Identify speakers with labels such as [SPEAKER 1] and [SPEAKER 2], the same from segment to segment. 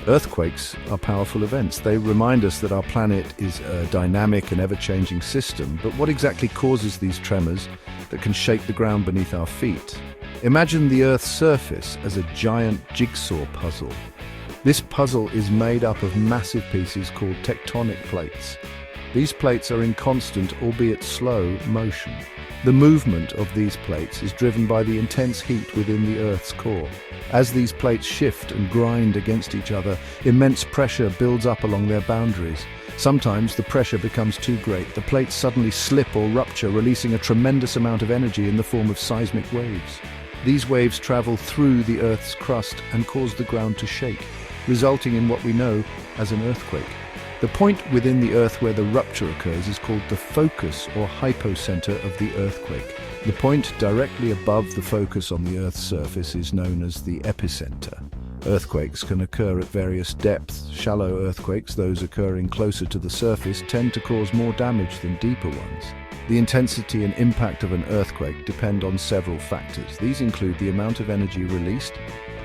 [SPEAKER 1] Earthquakes are powerful events. They remind us that our planet is a dynamic and ever-changing system. But what exactly causes these tremors that can shake the ground beneath our feet? Imagine the Earth's surface as a giant jigsaw puzzle. This puzzle is made up of massive pieces called tectonic plates. These plates are in constant, albeit slow, motion. The movement of these plates is driven by the intense heat within the Earth's core. As these plates shift and grind against each other, immense pressure builds up along their boundaries. Sometimes the pressure becomes too great. The plates suddenly slip or rupture, releasing a tremendous amount of energy in the form of seismic waves. These waves travel through the Earth's crust and cause the ground to shake, resulting in what we know as an earthquake. The point within the Earth where the rupture occurs is called the focus or hypocenter of the earthquake. The point directly above the focus on the Earth's surface is known as the epicenter. Earthquakes can occur at various depths. Shallow earthquakes, those occurring closer to the surface, tend to cause more damage than deeper ones. The intensity and impact of an earthquake depend on several factors. These include the amount of energy released,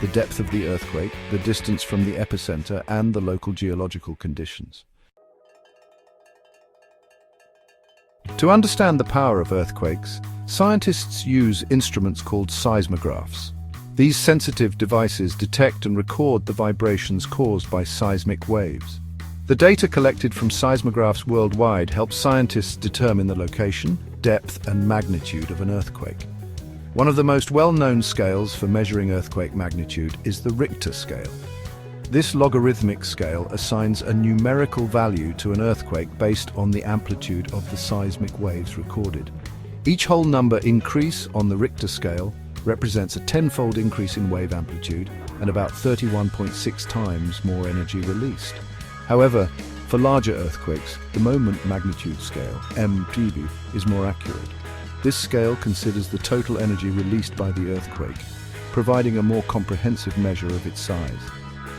[SPEAKER 1] the depth of the earthquake, the distance from the epicenter, and the local geological conditions. To understand the power of earthquakes, scientists use instruments called seismographs. These sensitive devices detect and record the vibrations caused by seismic waves. The data collected from seismographs worldwide helps scientists determine the location, depth, and magnitude of an earthquake. One of the most well-known scales for measuring earthquake magnitude is the Richter scale. This logarithmic scale assigns a numerical value to an earthquake based on the amplitude of the seismic waves recorded. Each whole number increase on the Richter scale represents a tenfold increase in wave amplitude and about 31.6 times more energy released. However, for larger earthquakes, the moment magnitude scale, MPV, is more accurate. This scale considers the total energy released by the earthquake, providing a more comprehensive measure of its size.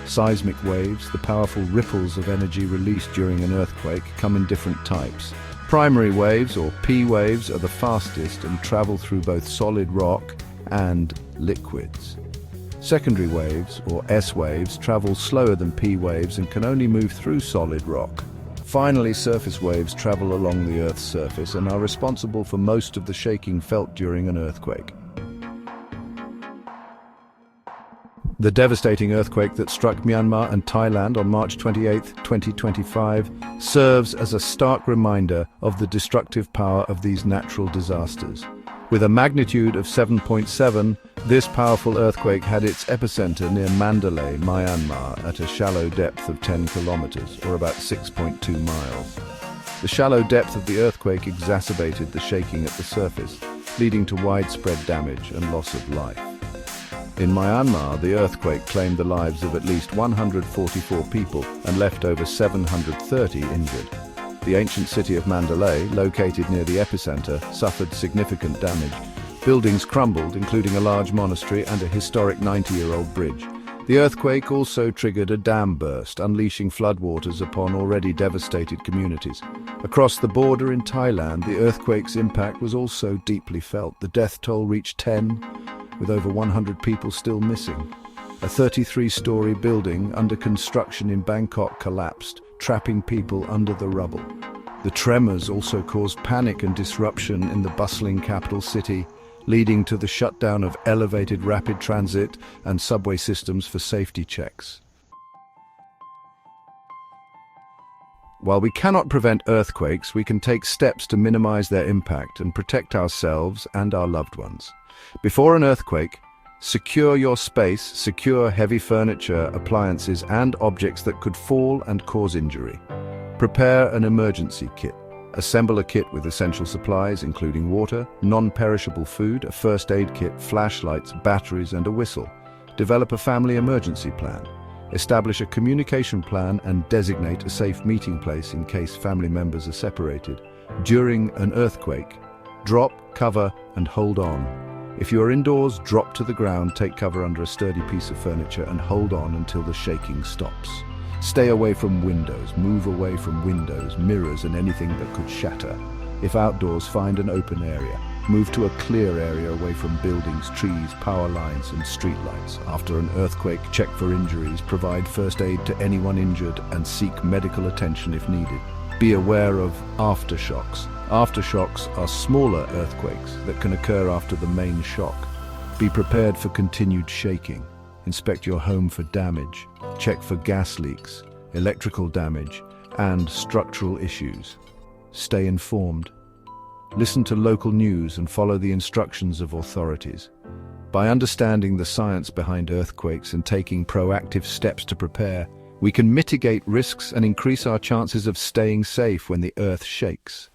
[SPEAKER 1] Seismic waves, the powerful ripples of energy released during an earthquake, come in different types. Primary waves, or P waves, are the fastest and travel through both solid rock and liquids. Secondary waves, or S waves, travel slower than P waves and can only move through solid rock. Finally, surface waves travel along the Earth's surface and are responsible for most of the shaking felt during an earthquake. The devastating earthquake that struck Myanmar and Thailand on March 28, 2025, serves as a stark reminder of the destructive power of these natural disasters. With a magnitude of 7.7, this powerful earthquake had its epicenter near Mandalay, Myanmar, at a shallow depth of 10 kilometers, or about 6.2 miles. The shallow depth of the earthquake exacerbated the shaking at the surface, leading to widespread damage and loss of life. In Myanmar, the earthquake claimed the lives of at least 144 people and left over 730 injured. The ancient city of Mandalay, located near the epicenter, suffered significant damage. Buildings crumbled, including a large monastery and a historic 90-year-old bridge. The earthquake also triggered a dam burst, unleashing floodwaters upon already devastated communities. Across the border in Thailand, the earthquake's impact was also deeply felt. The death toll reached 10, with over 100 people still missing. A 33-story building under construction in Bangkok collapsed, trapping people under the rubble. The tremors also caused panic and disruption in the bustling capital city, leading to the shutdown of elevated rapid transit and subway systems for safety checks. While we cannot prevent earthquakes, we can take steps to minimize their impact and protect ourselves and our loved ones. Before an earthquake, secure your space, secure heavy furniture, appliances, and objects that could fall and cause injury. Prepare an emergency kit. Assemble a kit with essential supplies, including water, non-perishable food, a first aid kit, flashlights, batteries, and a whistle. Develop a family emergency plan. Establish a communication plan and designate a safe meeting place in case family members are separated. During an earthquake, drop, cover, and hold on. If you are indoors, drop to the ground, take cover under a sturdy piece of furniture, and hold on until the shaking stops. Stay away from windows, move away from windows, mirrors, and anything that could shatter. If outdoors, find an open area. Move to a clear area away from buildings, trees, power lines, and streetlights. After an earthquake, check for injuries, provide first aid to anyone injured, and seek medical attention if needed. Be aware of aftershocks. Aftershocks are smaller earthquakes that can occur after the main shock. Be prepared for continued shaking. Inspect your home for damage. Check for gas leaks, electrical damage, and structural issues. Stay informed. Listen to local news and follow the instructions of authorities. By understanding the science behind earthquakes and taking proactive steps to prepare, we can mitigate risks and increase our chances of staying safe when the earth shakes.